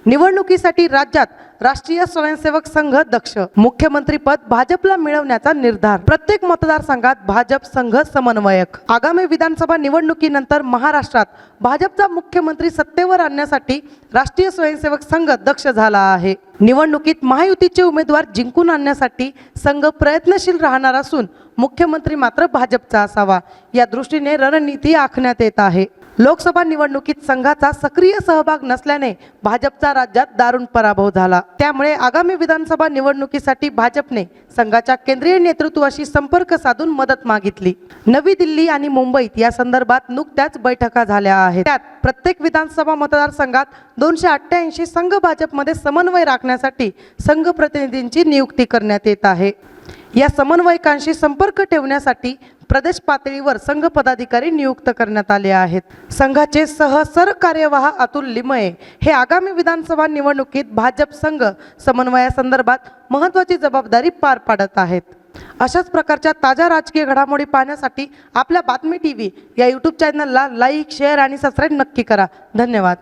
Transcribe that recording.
निवडणुकीसाठी राज्यात राष्ट्रीय स्वयंसेवक संघ दक्ष. मुख्यमंत्री पद भाजपला मिळवण्याचा निर्धार. प्रत्येक मतदारसंघात भाजप संघ समन्वयक. आगामी विधानसभा निवडणुकीनंतर महाराष्ट्रात भाजपचा मुख्यमंत्री सत्तेवर आणण्यासाठी राष्ट्रीय स्वयंसेवक संघ दक्ष झाला आहे. निवडणुकीत महायुतीचे उमेदवार जिंकून आणण्यासाठी संघ प्रयत्नशील राहणार असून मुख्यमंत्री मात्र भाजपचा असावा या दृष्टीने रणनीती आखण्यात येत आहे. लोकसभा निवडणुकीत संघाचा सक्रिय सहभाग नसल्याने भाजपचा राज्यात दारुण पराभव झाला. त्यामुळे आगामी विधानसभा निवडणुकीसाठी भाजपने संघाच्या केंद्रीय नेतृत्वाशी संपर्क साधून मदत मागितली. नवी दिल्ली आणि मुंबईत या संदर्भात नुकत्याच बैठका झाल्या आहेत. त्यात प्रत्येक विधानसभा मतदारसंघात 288 संघ भाजपमध्ये समन्वय राखण्यासाठी संघ प्रतिनिधींची नियुक्ती करण्यात येत आहे. या समन्वयकांशी संपर्क ठेवण्यासाठी प्रदेश पातळीवर संघ पदाधिकारी नियुक्त करण्यात आले आहेत. संघाचे सहकार्यवाह अतुल लिमये हे आगामी विधानसभा निवडणुकीत भाजप संघ समन्वयासंदर्भात महत्त्वाची जबाबदारी पार पाडत आहेत. अशाच प्रकारच्या ताज्या राजकीय घडामोडी पाहण्यासाठी आपल्या बातमी टीव्ही या यूट्यूब चॅनलला लाईक, शेअर आणि सबस्क्राईब नक्की करा. धन्यवाद.